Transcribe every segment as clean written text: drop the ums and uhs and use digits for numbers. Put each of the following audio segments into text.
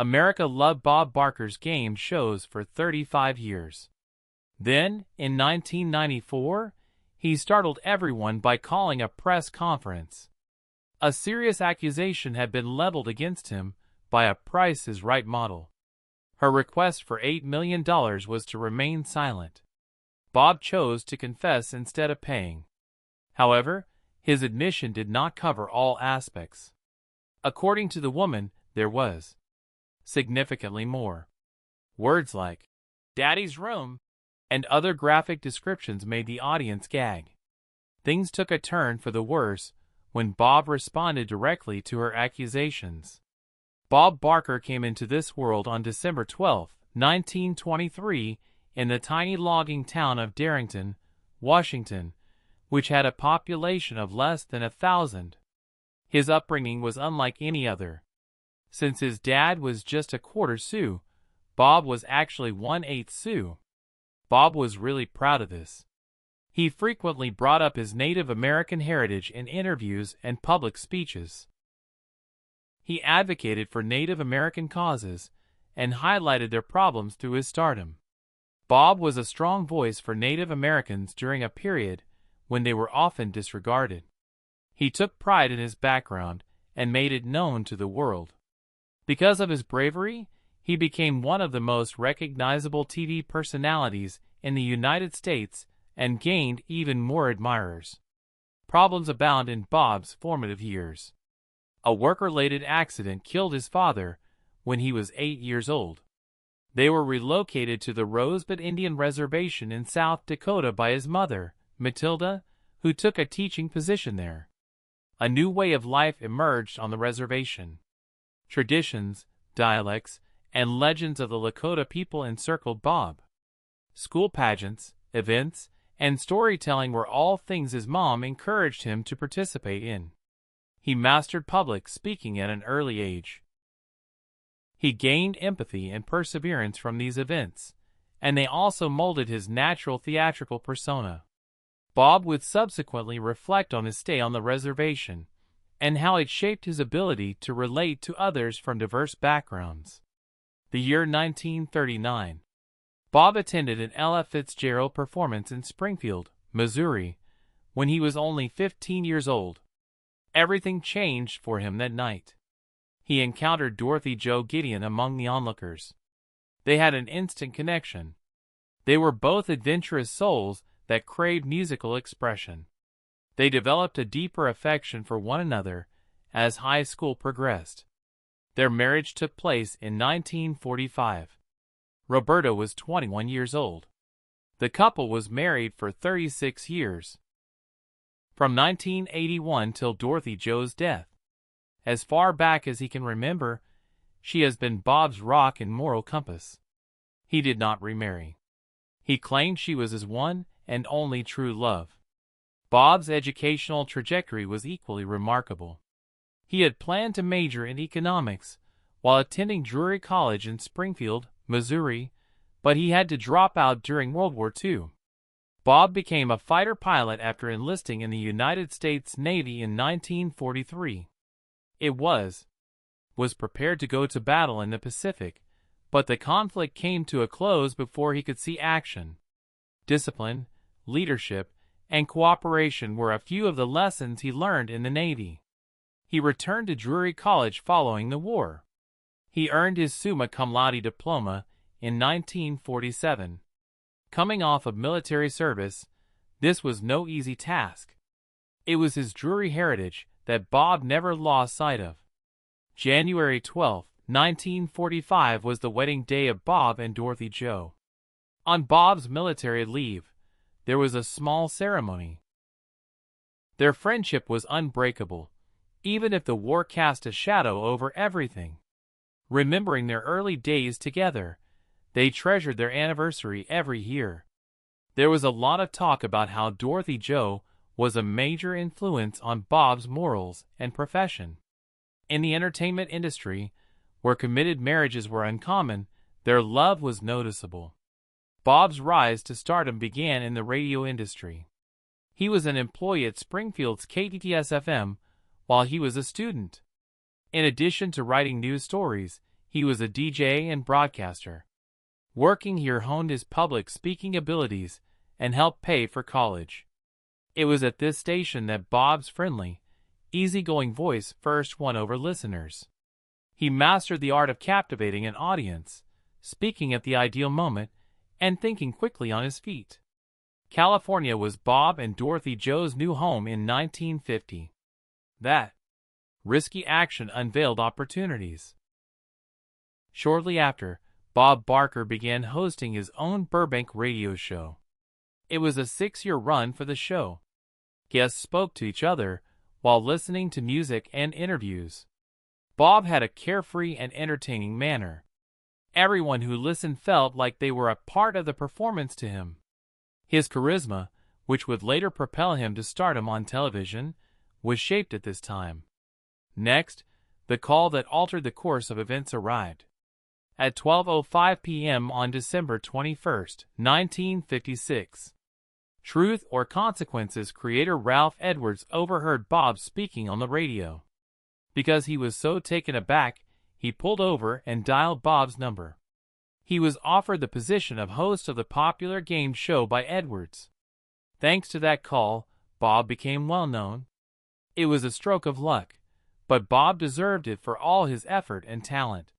America loved Bob Barker's game shows for 35 years. Then, in 1994, he startled everyone by calling a press conference. A serious accusation had been leveled against him by a Price is Right model. Her request for $8 million was to remain silent. Bob chose to confess instead of paying. However, his admission did not cover all aspects. According to the woman, there was significantly more. Words like "Daddy's room" and other graphic descriptions made the audience gag. Things took a turn for the worse when Bob responded directly to her accusations. Bob Barker came into this world on December 12, 1923, in the tiny logging town of Darrington, Washington, which had a population of less than 1,000. His upbringing was unlike any other. Since his dad was just a quarter Sioux, Bob was actually 1/8 Sioux. Bob was really proud of this. He frequently brought up his Native American heritage in interviews and public speeches. He advocated for Native American causes and highlighted their problems through his stardom. Bob was a strong voice for Native Americans during a period when they were often disregarded. He took pride in his background and made it known to the world. Because of his bravery, he became one of the most recognizable TV personalities in the United States and gained even more admirers. Problems abound in Bob's formative years. A work-related accident killed his father when he was 8 years old. They were relocated to the Rosebud Indian Reservation in South Dakota by his mother, Matilda, who took a teaching position there. A new way of life emerged on the reservation. Traditions, dialects, and legends of the Lakota people encircled Bob. School pageants, events, and storytelling were all things his mom encouraged him to participate in. He mastered public speaking at an early age. He gained empathy and perseverance from these events, and they also molded his natural theatrical persona. Bob would subsequently reflect on his stay on the reservation and how it shaped his ability to relate to others from diverse backgrounds. The year 1939. Bob attended an Ella Fitzgerald performance in Springfield, Missouri, when he was only 15 years old. Everything changed for him that night. He encountered Dorothy Jo Gideon among the onlookers. They had an instant connection. They were both adventurous souls that craved musical expression. They developed a deeper affection for one another as high school progressed. Their marriage took place in 1945. Roberta was 21 years old. The couple was married for 36 years. From 1981 till Dorothy Jo's death. As far back as he can remember, she has been Bob's rock and moral compass. He did not remarry. He claimed she was his one and only true love. Bob's educational trajectory was equally remarkable. He had planned to major in economics while attending Drury College in Springfield, Missouri, but he had to drop out during World War II. Bob became a fighter pilot after enlisting in the United States Navy in 1943. It was prepared to go to battle in the Pacific, but the conflict came to a close before he could see action. Discipline, leadership, and cooperation were a few of the lessons he learned in the Navy. He returned to Drury College following the war. He earned his summa cum laude diploma in 1947. Coming off of military service, this was no easy task. It was his Drury heritage that Bob never lost sight of. January 12, 1945 was the wedding day of Bob and Dorothy Jo. On Bob's military leave, there was a small ceremony. Their friendship was unbreakable, even if the war cast a shadow over everything. Remembering their early days together, they treasured their anniversary every year. There was a lot of talk about how Dorothy Jo was a major influence on Bob's morals and profession. In the entertainment industry, where committed marriages were uncommon, their love was noticeable. Bob's rise to stardom began in the radio industry. He was an employee at Springfield's KTTS-FM while he was a student. In addition to writing news stories, he was a DJ and broadcaster. Working here honed his public speaking abilities and helped pay for college. It was at this station that Bob's friendly, easygoing voice first won over listeners. He mastered the art of captivating an audience, speaking at the ideal moment, and thinking quickly on his feet. California was Bob and Dorothy Jo's new home in 1950. That risky action unveiled opportunities. Shortly after, Bob Barker began hosting his own Burbank radio show. It was a 6-year run for the show. Guests spoke to each other while listening to music and interviews. Bob had a carefree and entertaining manner. Everyone who listened felt like they were a part of the performance to him. His charisma, which would later propel him to stardom on television, was shaped at this time. Next, the call that altered the course of events arrived. At 12:05 p.m. on December 21, 1956. Truth or Consequences creator Ralph Edwards overheard Bob speaking on the radio. Because he was so taken aback, he pulled over and dialed Bob's number. He was offered the position of host of the popular game show by Edwards. Thanks to that call, Bob became well known. It was a stroke of luck, but Bob deserved it for all his effort and talent.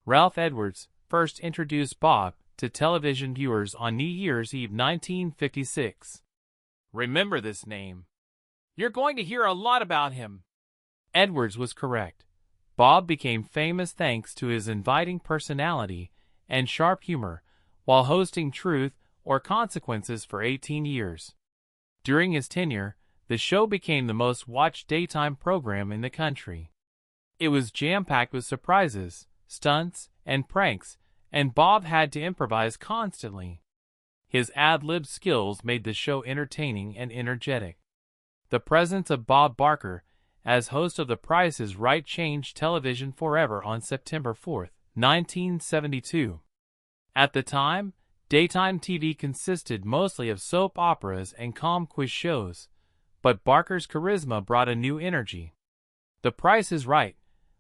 Ralph Edwards first introduced Bob to television viewers on New Year's Eve 1956. Remember this name. You're going to hear a lot about him. Edwards was correct. Bob became famous thanks to his inviting personality and sharp humor while hosting Truth or Consequences for 18 years. During his tenure, the show became the most watched daytime program in the country. It was jam-packed with surprises, stunts, and pranks, and Bob had to improvise constantly. His ad-lib skills made the show entertaining and energetic. The presence of Bob Barker as host of The Price is Right changed television forever on September 4, 1972. At the time, daytime TV consisted mostly of soap operas and calm quiz shows, but Barker's charisma brought a new energy. The Price is Right,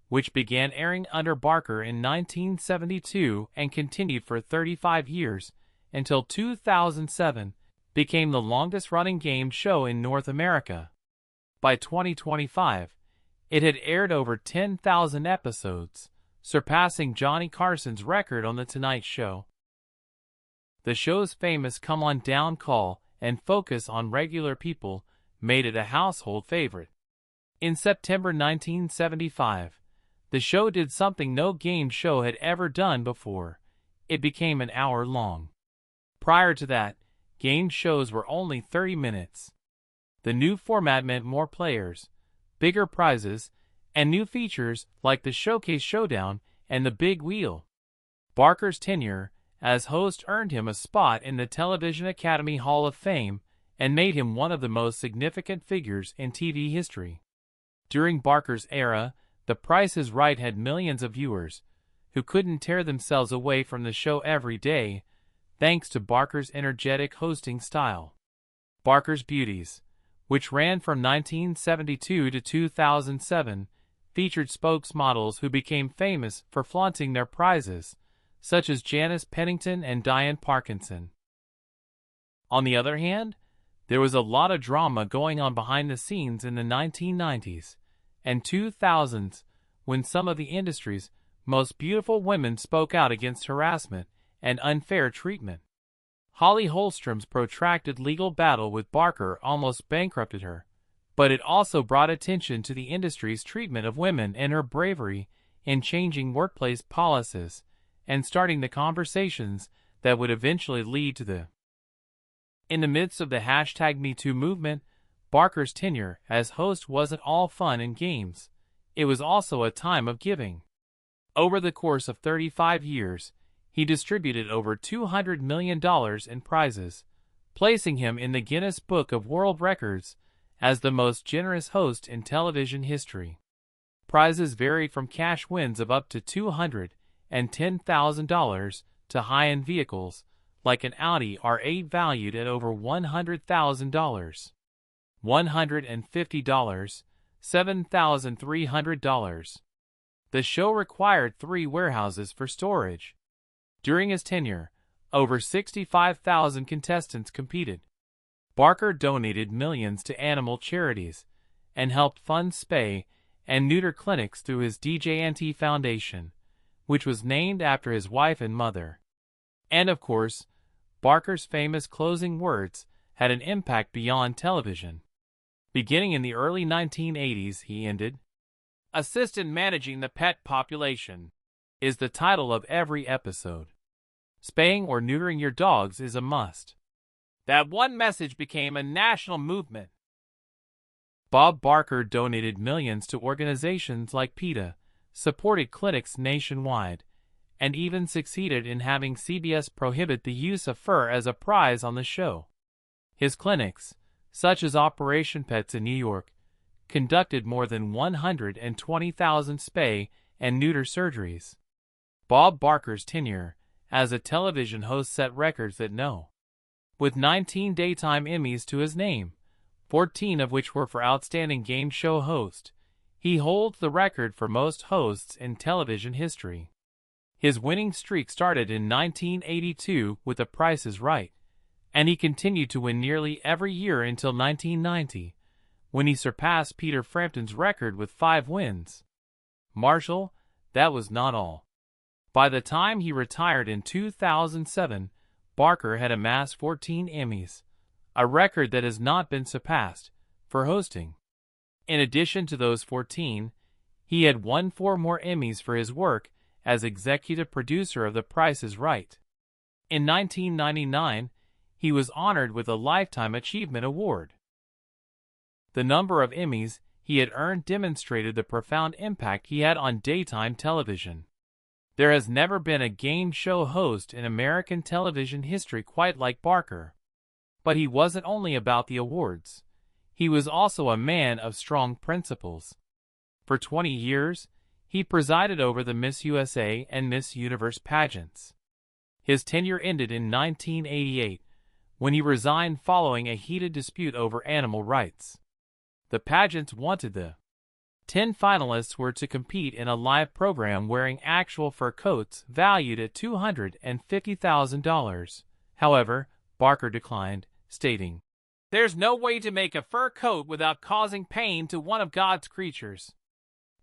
which began airing under Barker in 1972 and continued for 35 years until 2007, became the longest-running game show in North America. By 2025, it had aired over 10,000 episodes, surpassing Johnny Carson's record on The Tonight Show. The show's famous come on down call and focus on regular people made it a household favorite. In September 1975, the show did something no game show had ever done before. It became an hour long. Prior to that, game shows were only 30 minutes. The new format meant more players, bigger prizes, and new features like the Showcase Showdown and the Big Wheel. Barker's tenure as host earned him a spot in the Television Academy Hall of Fame and made him one of the most significant figures in TV history. During Barker's era, The Price is Right had millions of viewers who couldn't tear themselves away from the show every day, thanks to Barker's energetic hosting style. Barker's Beauties, which ran from 1972 to 2007, featured spokesmodels who became famous for flaunting their prizes, such as Janice Pennington and Diane Parkinson. On the other hand, there was a lot of drama going on behind the scenes in the 1990s and 2000s when some of the industry's most beautiful women spoke out against harassment and unfair treatment. Holly Holstrom's protracted legal battle with Barker almost bankrupted her, but it also brought attention to the industry's treatment of women and her bravery in changing workplace policies and starting the conversations that would eventually lead to the. In the midst of the #MeToo movement, Barker's tenure as host wasn't all fun and games. It was also a time of giving. Over the course of 35 years, he distributed over $200 million in prizes, placing him in the Guinness Book of World Records as the most generous host in television history. Prizes varied from cash wins of up to $210,000 to high-end vehicles, like an Audi R8 valued at over $100,000. $150, $7,300. The show required 3 warehouses for storage. During his tenure, over 65,000 contestants competed. Barker donated millions to animal charities and helped fund spay and neuter clinics through his DJNT Foundation, which was named after his wife and mother. And of course, Barker's famous closing words had an impact beyond television. Beginning in the early 1980s, he ended, "Assistant managing the pet population is the title of every episode. Spaying or neutering your dogs is a must." That one message became a national movement. Bob Barker donated millions to organizations like PETA, supported clinics nationwide, and even succeeded in having CBS prohibit the use of fur as a prize on the show. His clinics, such as Operation Pets in New York, conducted more than 120,000 spay and neuter surgeries. Bob Barker's tenure as a television host set records that no. With 19 daytime Emmys to his name, 14 of which were for Outstanding Game Show Host, he holds the record for most hosts in television history. His winning streak started in 1982 with The Price is Right, and he continued to win nearly every year until 1990, when he surpassed Peter Frampton's record with 5 wins. Marshall, that was not all. By the time he retired in 2007, Barker had amassed 14 Emmys, a record that has not been surpassed, for hosting. In addition to those 14, he had won 4 more Emmys for his work as executive producer of The Price is Right. In 1999, he was honored with a Lifetime Achievement Award. The number of Emmys he had earned demonstrated the profound impact he had on daytime television. There has never been a game show host in American television history quite like Barker. But he wasn't only about the awards. He was also a man of strong principles. For 20 years, he presided over the Miss USA and Miss Universe pageants. His tenure ended in 1988, when he resigned following a heated dispute over animal rights. The pageants wanted the 10 finalists were to compete in a live program wearing actual fur coats valued at $250,000. However, Barker declined, stating, "There's no way to make a fur coat without causing pain to one of God's creatures."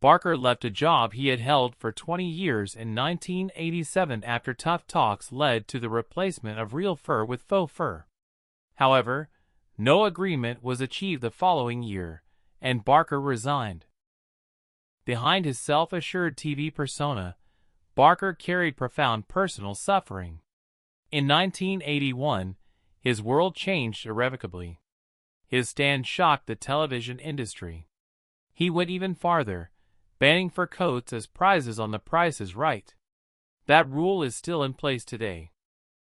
Barker left a job he had held for 20 years in 1987 after tough talks led to the replacement of real fur with faux fur. However, no agreement was achieved the following year, and Barker resigned. Behind his self-assured TV persona, Barker carried profound personal suffering. In 1981, his world changed irrevocably. His stand shocked the television industry. He went even farther, banning fur coats as prizes on The Price is Right. That rule is still in place today.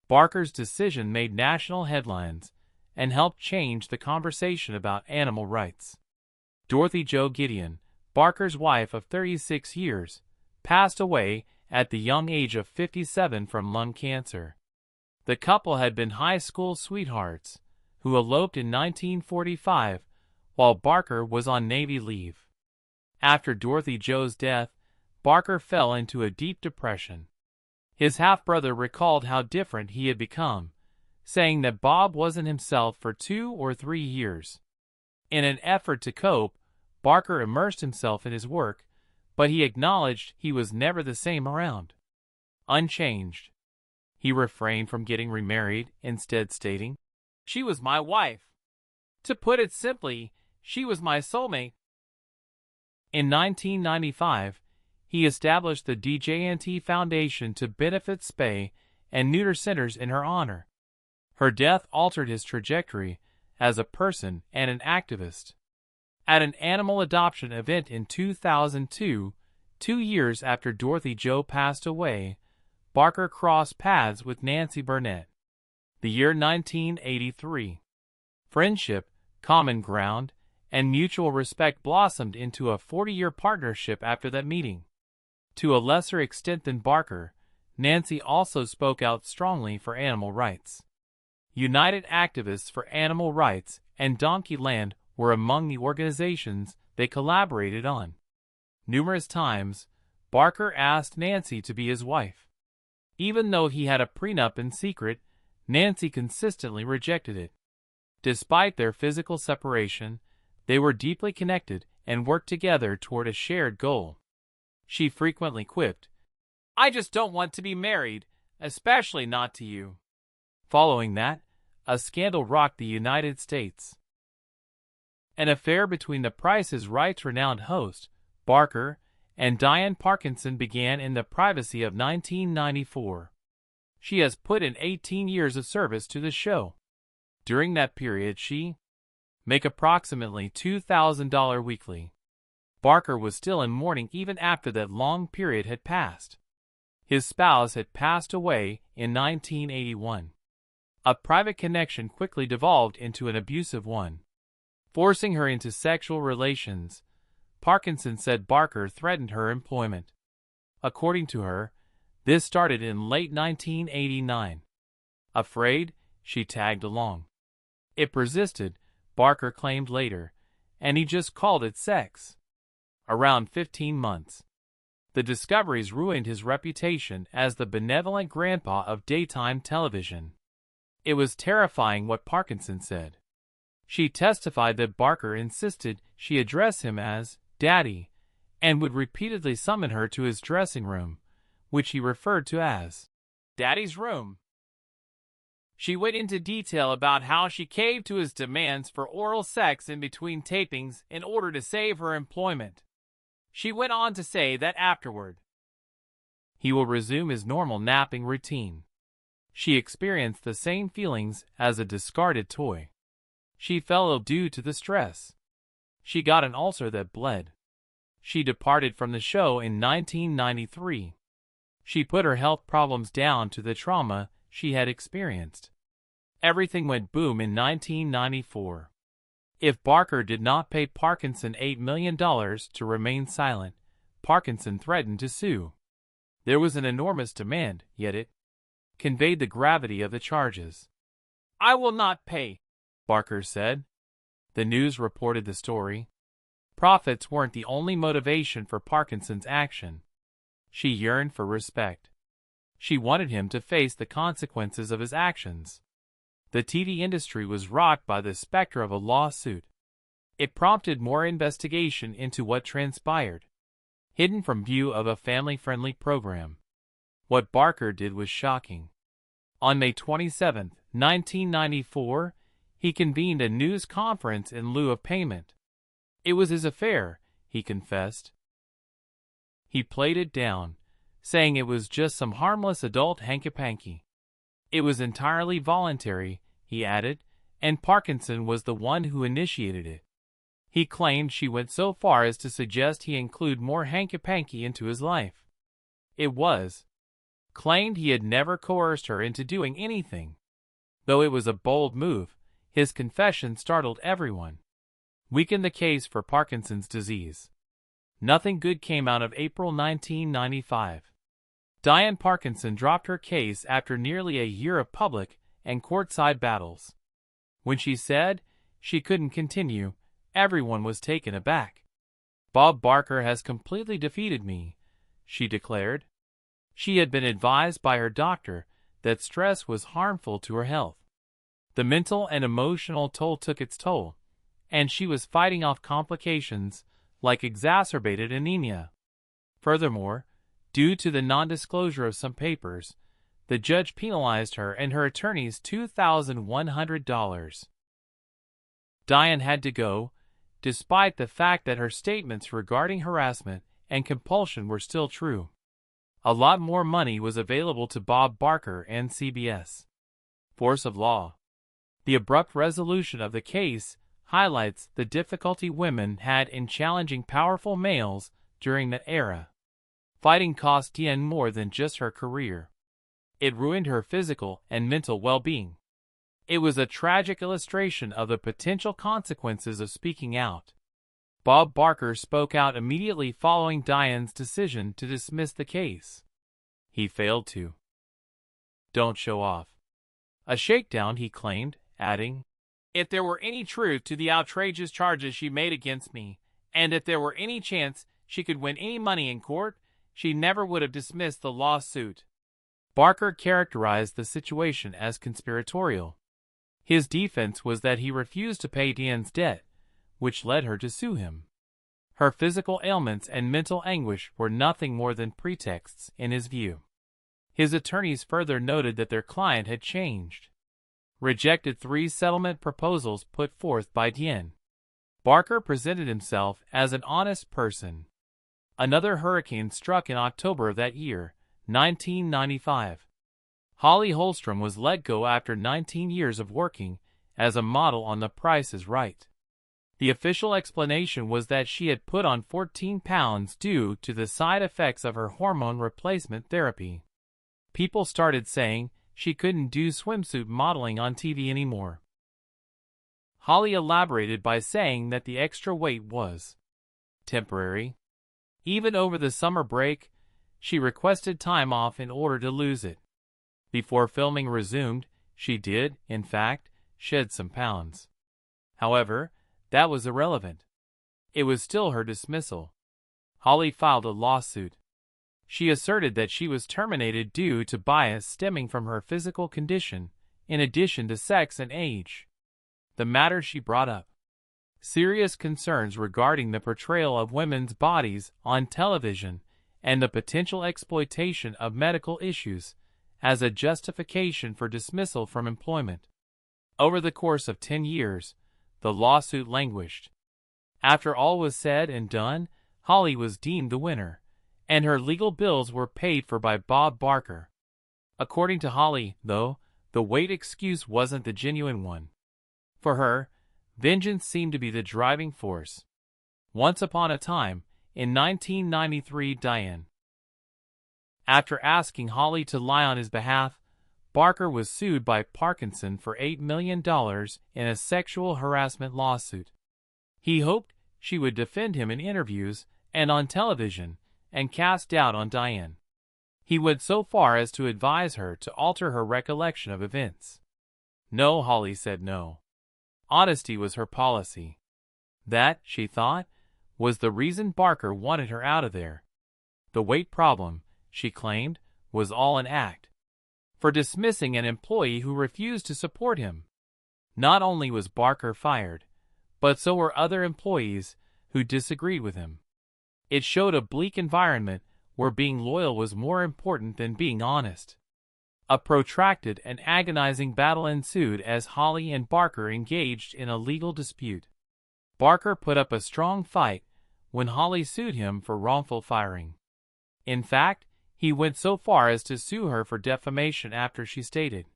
Barker's decision made national headlines and helped change the conversation about animal rights. Dorothy Jo Gideon, Barker's wife of 36 years, passed away at the young age of 57 from lung cancer. The couple had been high school sweethearts, who eloped in 1945 while Barker was on Navy leave. After Dorothy Jo's death, Barker fell into a deep depression. His half-brother recalled how different he had become, saying that Bob wasn't himself for 2 or 3 years. In an effort to cope, Barker immersed himself in his work, but he acknowledged he was never the same around. Unchanged. He refrained from getting remarried, instead stating, "She was my wife. To put it simply, she was my soulmate." In 1995, he established the DJNT Foundation to benefit spay and neuter centers in her honor. Her death altered his trajectory as a person and an activist. At an animal adoption event in 2002, 2 years after Dorothy Jo passed away, Barker crossed paths with Nancy Burnett. The year 1983. Friendship, common ground, and mutual respect blossomed into a 40-year partnership after that meeting. To a lesser extent than Barker, Nancy also spoke out strongly for animal rights. United Activists for Animal Rights and Donkey Land were among the organizations they collaborated on. Numerous times, Barker asked Nancy to be his wife. Even though he had a prenup in secret, Nancy consistently rejected it. Despite their physical separation, they were deeply connected and worked together toward a shared goal. She frequently quipped, "I just don't want to be married, especially not to you." Following that, a scandal rocked the United States. An affair between The Price is Right's renowned host, Barker, and Diane Parkinson began in the privacy of 1994. She has put in 18 years of service to the show. During that period she make approximately $2,000 weekly. Barker was still in mourning even after that long period had passed. His spouse had passed away in 1981. A private connection quickly devolved into an abusive one. Forcing her into sexual relations, Parkinson said Barker threatened her employment. According to her, this started in late 1989. Afraid, she tagged along. It persisted, Barker claimed later, and he just called it sex. Around 15 months. The discoveries ruined his reputation as the benevolent grandpa of daytime television. It was terrifying what Parkinson said. She testified that Barker insisted she address him as Daddy, and would repeatedly summon her to his dressing room, which he referred to as Daddy's room. She went into detail about how she caved to his demands for oral sex in between tapings in order to save her employment. She went on to say that afterward, he will resume his normal napping routine. She experienced the same feelings as a discarded toy. She fell ill due to the stress. She got an ulcer that bled. She departed from the show in 1993. She put her health problems down to the trauma she had experienced. Everything went boom in 1994. If Barker did not pay Parkinson $8 million to remain silent, Parkinson threatened to sue. There was an enormous demand, yet it conveyed the gravity of the charges. "I will not pay," Barker said. The news reported the story. Profits weren't the only motivation for Parkinson's action. She yearned for respect. She wanted him to face the consequences of his actions. The TV industry was rocked by the specter of a lawsuit. It prompted more investigation into what transpired. Hidden from view of a family-friendly program. What Barker did was shocking. On May 27, 1994, he convened a news conference in lieu of payment. It was his affair, he confessed. He played it down, saying it was just some harmless adult hanky-panky. It was entirely voluntary, he added, and Parkinson was the one who initiated it. He claimed she went so far as to suggest he include more hanky-panky into his life. It was claimed he had never coerced her into doing anything. Though it was a bold move, his confession startled everyone. Weakened the case for Parkinson's disease. Nothing good came out of April 1995. Diane Parkinson dropped her case after nearly a year of public and courtside battles. When she said she couldn't continue, everyone was taken aback. "Bob Barker has completely defeated me," she declared. She had been advised by her doctor that stress was harmful to her health. The mental and emotional toll took its toll, and she was fighting off complications like exacerbated anemia. Furthermore, due to the non-disclosure of some papers, the judge penalized her and her attorneys $2,100. Diane had to go, despite the fact that her statements regarding harassment and compulsion were still true. A lot more money was available to Bob Barker and CBS. Force of law. The abrupt resolution of the case highlights the difficulty women had in challenging powerful males during that era. Fighting cost Diane more than just her career. It ruined her physical and mental well-being. It was a tragic illustration of the potential consequences of speaking out. Bob Barker spoke out immediately following Diane's decision to dismiss the case. He failed to "don't show off" a shakedown, he claimed, adding, "If there were any truth to the outrageous charges she made against me, and if there were any chance she could win any money in court, she never would have dismissed the lawsuit. Barker characterized the situation as conspiratorial. His defense was that he refused to pay Diane's debt, which led her to sue him. Her physical ailments and mental anguish were nothing more than pretexts in his view. His attorneys further noted that their client had changed. Rejected 3 settlement proposals put forth by Diane. Barker presented himself as an honest person. Another hurricane struck in October of that year, 1995. Holly Holstrom was let go after 19 years of working as a model on The Price is Right. The official explanation was that she had put on 14 pounds due to the side effects of her hormone replacement therapy. People started saying she couldn't do swimsuit modeling on TV anymore. Holly elaborated by saying that the extra weight was temporary. Even over the summer break, she requested time off in order to lose it. Before filming resumed, she did, in fact, shed some pounds. However, that was irrelevant. It was still her dismissal. Holly filed a lawsuit. She asserted that she was terminated due to bias stemming from her physical condition, in addition to sex and age. The matter she brought up: serious concerns regarding the portrayal of women's bodies on television and the potential exploitation of medical issues as a justification for dismissal from employment. Over the course of 10 years, the lawsuit languished. After all was said and done, Holly was deemed the winner, and her legal bills were paid for by Bob Barker. According to Holly, though, the weight excuse wasn't the genuine one. For her, vengeance seemed to be the driving force. Once upon a time, in 1993, Diane. After asking Holly to lie on his behalf, Barker was sued by Parkinson for $8 million in a sexual harassment lawsuit. He hoped she would defend him in interviews and on television and cast doubt on Diane. He went so far as to advise her to alter her recollection of events. No, Holly said no. Honesty was her policy. That, she thought, was the reason Barker wanted her out of there. The weight problem, she claimed, was all an act for dismissing an employee who refused to support him. Not only was Barker fired, but so were other employees who disagreed with him. It showed a bleak environment where being loyal was more important than being honest. A protracted and agonizing battle ensued as Holly and Barker engaged in a legal dispute. Barker put up a strong fight when Holly sued him for wrongful firing. In fact, he went so far as to sue her for defamation after she stated,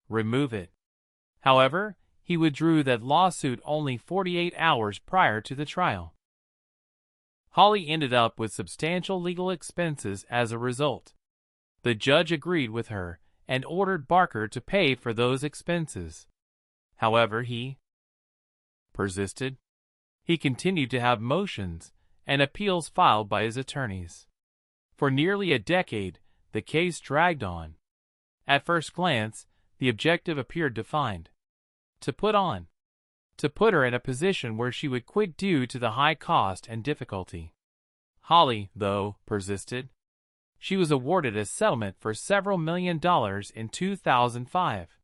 "Remove it." However, he withdrew that lawsuit only 48 hours prior to the trial. Holly ended up with substantial legal expenses as a result. The judge agreed with her and ordered Barker to pay for those expenses. However, he persisted. He continued to have motions and appeals filed by his attorneys. For nearly a decade, the case dragged on. At first glance, the objective appeared defined: to put her in a position where she would quit due to the high cost and difficulty. Holly, though, persisted. She was awarded a settlement for several $1 million in 2005.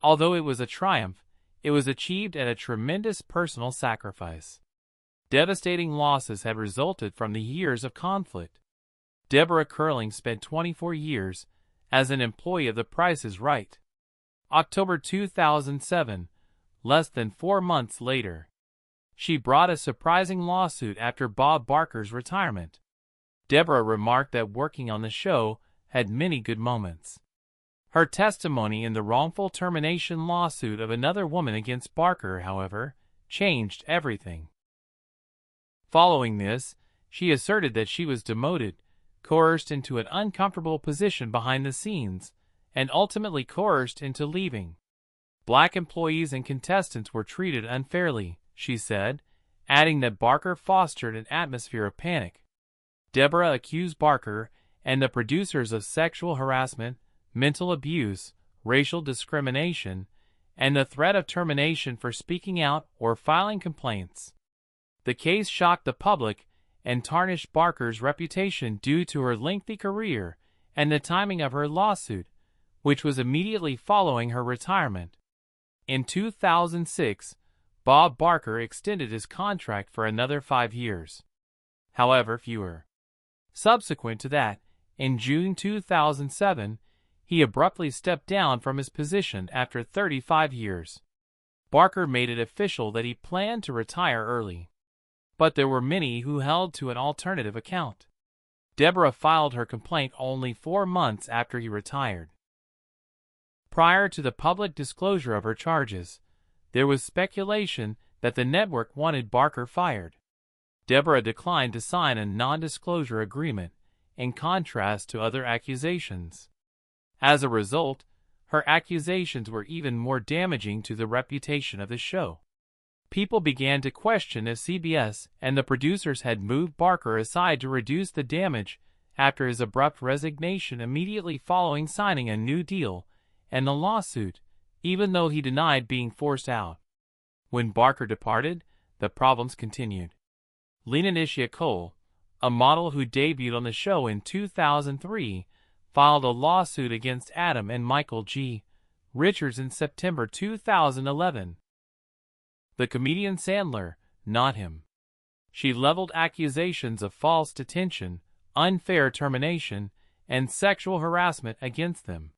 Although it was a triumph, it was achieved at a tremendous personal sacrifice. Devastating losses had resulted from the years of conflict. Deborah Curling spent 24 years as an employee of The Price is Right. October 2007, less than 4 months later, she brought a surprising lawsuit after Bob Barker's retirement. Deborah remarked that working on the show had many good moments. Her testimony in the wrongful termination lawsuit of another woman against Barker, however, changed everything. Following this, she asserted that she was demoted, coerced into an uncomfortable position behind the scenes, and ultimately coerced into leaving. Black employees and contestants were treated unfairly, she said, adding that Barker fostered an atmosphere of panic. Deborah accused Barker and the producers of sexual harassment, mental abuse, racial discrimination, and the threat of termination for speaking out or filing complaints. The case shocked the public and tarnished Barker's reputation due to her lengthy career and the timing of her lawsuit, which was immediately following her retirement. In 2006, Bob Barker extended his contract for another 5 years. However, fewer. Subsequent to that, in June 2007, he abruptly stepped down from his position after 35 years. Barker made it official that he planned to retire early. But there were many who held to an alternative account. Deborah filed her complaint only 4 months after he retired. Prior to the public disclosure of her charges, there was speculation that the network wanted Barker fired. Deborah declined to sign a non-disclosure agreement, in contrast to other accusations. As a result, her accusations were even more damaging to the reputation of the show. People began to question if CBS and the producers had moved Barker aside to reduce the damage after his abrupt resignation immediately following signing a new deal and the lawsuit, even though he denied being forced out. When Barker departed, the problems continued. Lena Cole, a model who debuted on the show in 2003, filed a lawsuit against Adam and Michael G. Richards in September 2011. The comedian Sandler, not him. She leveled accusations of false detention, unfair termination, and sexual harassment against them.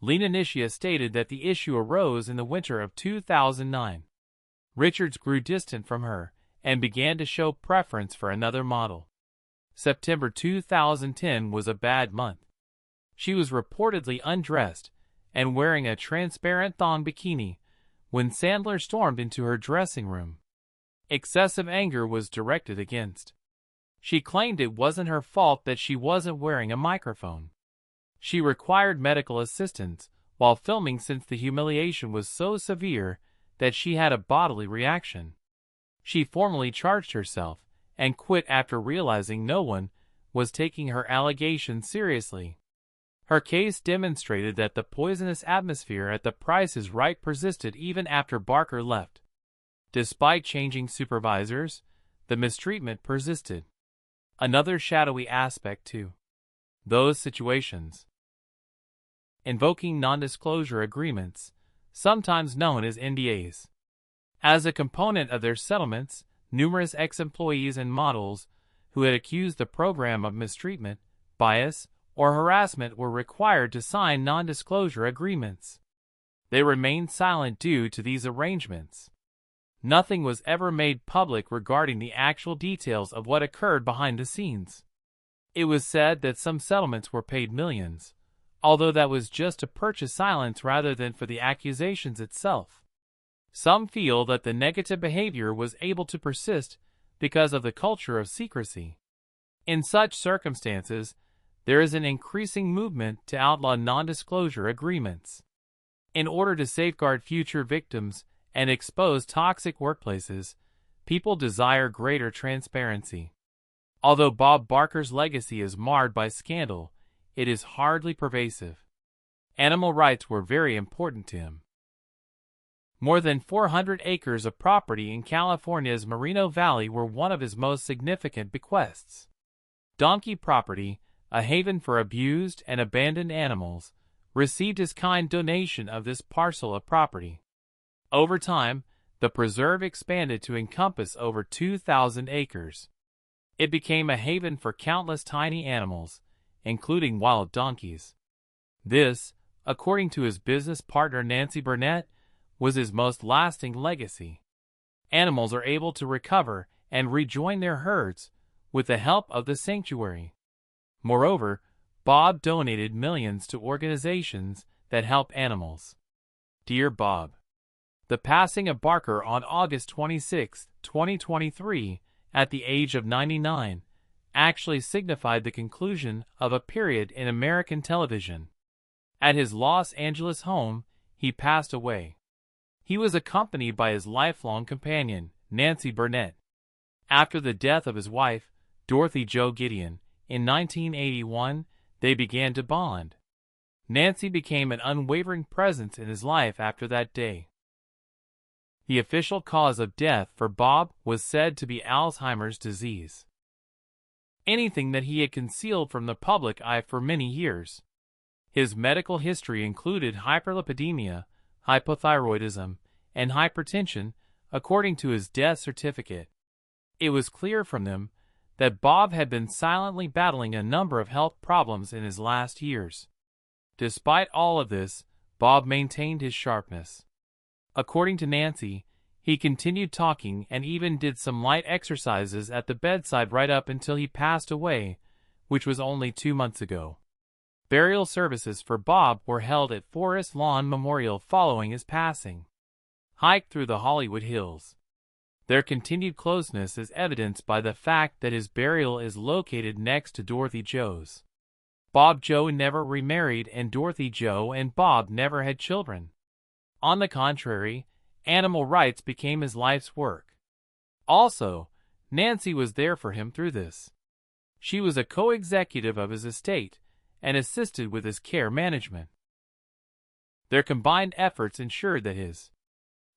Lena stated that the issue arose in the winter of 2009. Richards grew distant from her and began to show preference for another model. September 2010 was a bad month. She was reportedly undressed and wearing a transparent thong bikini when Sandler stormed into her dressing room. Excessive anger was directed against. She claimed it wasn't her fault that she wasn't wearing a microphone. She required medical assistance while filming since the humiliation was so severe that she had a bodily reaction. She formally charged herself and quit after realizing no one was taking her allegations seriously. Her case demonstrated that the poisonous atmosphere at The Price is Right persisted even after Barker left. Despite changing supervisors, the mistreatment persisted. Another shadowy aspect to those situations. Invoking non-disclosure agreements, sometimes known as NDAs. As a component of their settlements, numerous ex-employees and models who had accused the program of mistreatment, bias, or harassment were required to sign non-disclosure agreements. They remained silent due to these arrangements. Nothing was ever made public regarding the actual details of what occurred behind the scenes. It was said that some settlements were paid millions, although that was just to purchase silence rather than for the accusations itself. Some feel that the negative behavior was able to persist because of the culture of secrecy. In such circumstances, there is an increasing movement to outlaw non-disclosure agreements. In order to safeguard future victims and expose toxic workplaces, people desire greater transparency. Although Bob Barker's legacy is marred by scandal, it is hardly pervasive. Animal rights were very important to him. More than 400 acres of property in California's Moreno Valley were one of his most significant bequests. Donkey Property, a haven for abused and abandoned animals, received his kind donation of this parcel of property. Over time, the preserve expanded to encompass over 2,000 acres. It became a haven for countless tiny animals, including wild donkeys. This, according to his business partner Nancy Burnett, was his most lasting legacy. Animals are able to recover and rejoin their herds with the help of the sanctuary. Moreover, Bob donated millions to organizations that help animals. Dear Bob, the passing of Barker on August 26, 2023, at the age of 99, actually signified the conclusion of a period in American television. At his Los Angeles home, he passed away. He was accompanied by his lifelong companion, Nancy Burnett. After the death of his wife, Dorothy Jo Gideon, in 1981, they began to bond. Nancy became an unwavering presence in his life after that day. The official cause of death for Bob was said to be Alzheimer's disease. anything that he had concealed from the public eye for many years. His medical history included hyperlipidemia, hypothyroidism, and hypertension, according to his death certificate. It was clear from them that Bob had been silently battling a number of health problems in his last years. Despite all of this, Bob maintained his sharpness. According to Nancy, he continued talking and even did some light exercises at the bedside right up until he passed away, which was only 2 months ago. Burial services for Bob were held at Forest Lawn Memorial following his passing. Hike through the Hollywood Hills. Their continued closeness is evidenced by the fact that his burial is located next to Dorothy Jo's. Bob Joe never remarried and Dorothy Joe and Bob never had children. On the contrary, animal rights became his life's work. Also, Nancy was there for him through this. She was a co-executive of his estate and assisted with his care management. Their combined efforts ensured that his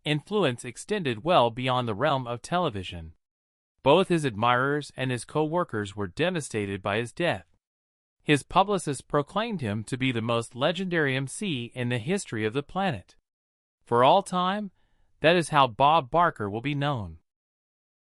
influence extended well beyond the realm of television. Both his admirers and his co-workers were devastated by his death. His publicists proclaimed him to be the most legendary MC in the history of the planet. For all time, that is how Bob Barker will be known.